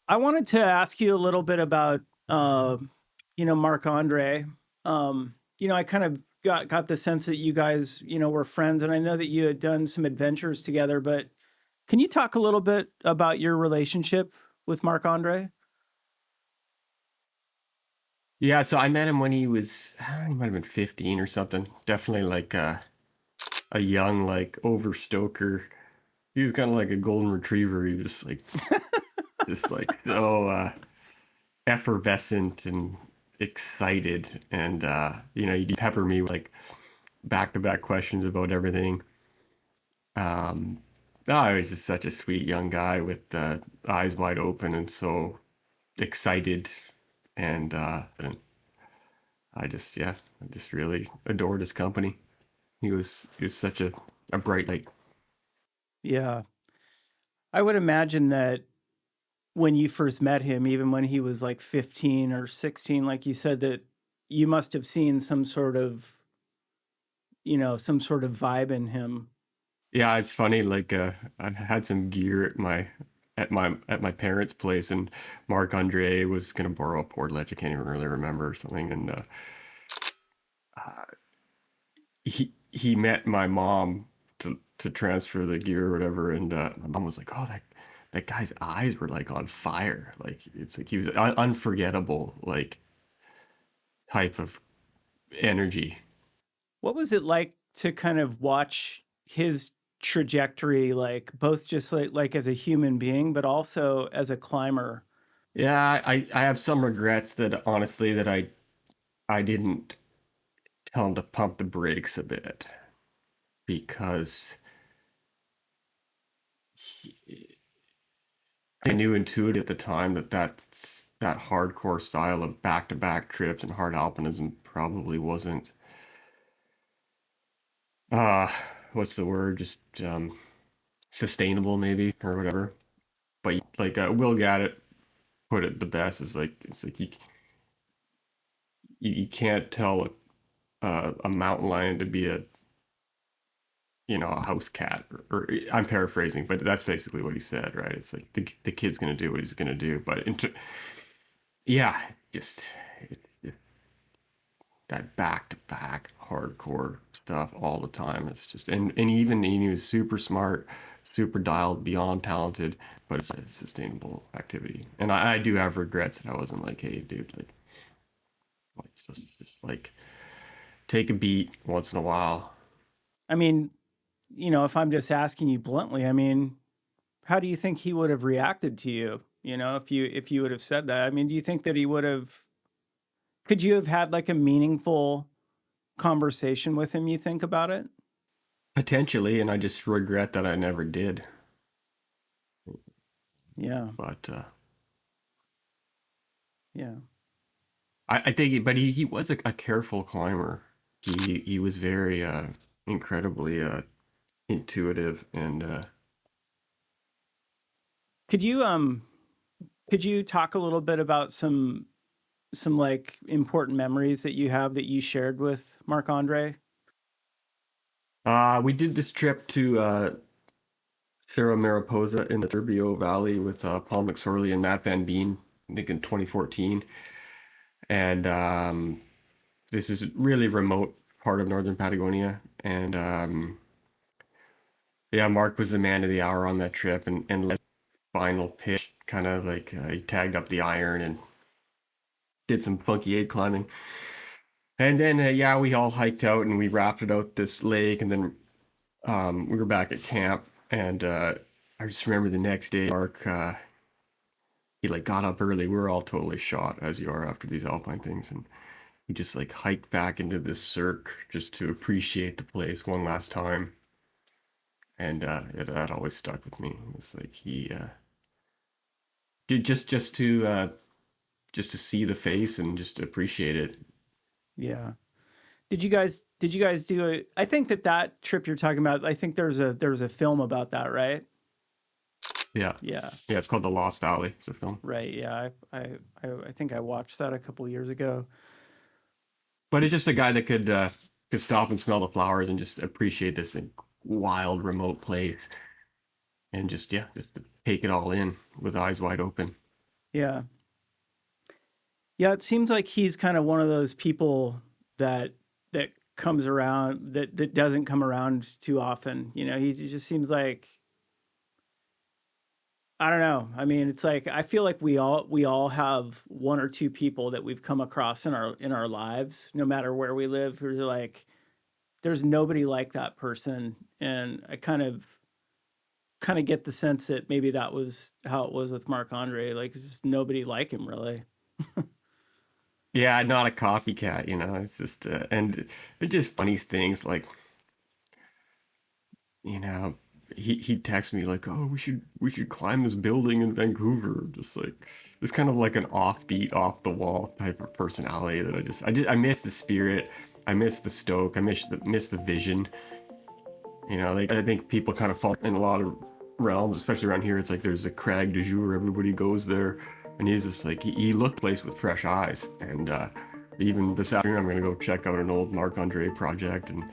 I wanted to ask you a little bit about, Marc Andre. I kind of got the sense that you guys, were friends, and I know that you had done some adventures together. But can you talk a little bit about your relationship with Marc Andre? Yeah, so I met him when he might have been 15 or something. Definitely like a young, like overstoker. He was kind of like a golden retriever. He was just like so effervescent and excited. And he'd pepper me with like back-to-back questions about everything. No, he was just such a sweet young guy with eyes wide open and so excited. And I just really adored his company. He was such a bright light. Yeah. I would imagine that when you first met him, even when he was like 15 or 16, like you said, that you must have seen some sort of vibe in him. Yeah, it's funny. Like I had some gear at my parents' place, and Marc Andre was gonna borrow a portledge. I can't even really remember or something. And he met my mom to transfer the gear or whatever. And my mom was like, "Oh, that guy's eyes were like on fire. Like it's like he was unforgettable. Like type of energy." What was it like to kind of watch his trajectory, like both just like as a human being, but also as a climber? Yeah, I have some regrets that honestly that I didn't tell him to pump the brakes a bit because I knew intuitively at the time that hardcore style of back-to-back trips and hard alpinism probably wasn't uh what's the word, just sustainable maybe or whatever. But like Will Gaddett put it the best is like it's like you can't tell a mountain lion to be a house cat, or I'm paraphrasing, but that's basically what he said, right? It's like the kid's gonna do what he's gonna do, but yeah, it's just that back to back hardcore stuff all the time. It's just and even he was super smart, super dialed, beyond talented, but it's a sustainable activity. And I do have regrets that I wasn't like, hey, dude, like just like take a beat once in a while. I mean, if I'm just asking you bluntly, I mean, how do you think he would have reacted to you? If you would have said that. I mean, do you think that he would have could you have had like a meaningful conversation with him, you think about it? Potentially, and I just regret that I never did. Yeah. But Yeah. I think, but he was a careful climber. He was very incredibly intuitive and Could you could you talk a little bit about some like important memories that you have that you shared with Marc Andre? we did this trip to Cerro Mariposa in the Turbio Valley with Paul McSorley and Matt Van Been, I think in 2014. And this is really remote part of northern Patagonia. And yeah, Mark was the man of the hour on that trip and led final pitch, kind of like he tagged up the iron and did some funky aid climbing. And then, yeah, we all hiked out and we rafted out this lake. And then we were back at camp. And I just remember the next day, Mark, he like got up early. We were all totally shot, as you are after these alpine things. And he just like hiked back into this cirque just to appreciate the place one last time. And that always stuck with me. It's like he did just to see the face and just appreciate it. Yeah. Did you guys do it? I think that trip you're talking about, I think there's a film about that, right? Yeah. Yeah. Yeah, it's called The Lost Valley. It's a film. Right. Yeah. I think I watched that a couple years ago. But it's just a guy that could stop and smell the flowers and just appreciate this wild, remote place and just yeah, just take it all in with eyes wide open. Yeah. Yeah, it seems like he's kind of one of those people that comes around that doesn't come around too often. You know, he just seems like, I don't know. I mean, it's like I feel like we all have one or two people that we've come across in our lives, no matter where we live, who's like there's nobody like that person, and I kind of get the sense that maybe that was how it was with Marc Andre. Like, there's just nobody like him, really. Yeah, not a coffee cat, you know. It's just and it's just funny things like, you know, he texts me like, "Oh, we should climb this building in Vancouver." Just like it's kind of like an offbeat, off the wall type of personality that I miss the spirit, I miss the stoke, I miss the vision. You know, like I think people kind of fall in a lot of realms, especially around here. It's like there's a crag du jour, everybody goes there, and he's just like he looked the place with fresh eyes. And even this afternoon, I'm gonna go check out an old Marc Andre project, and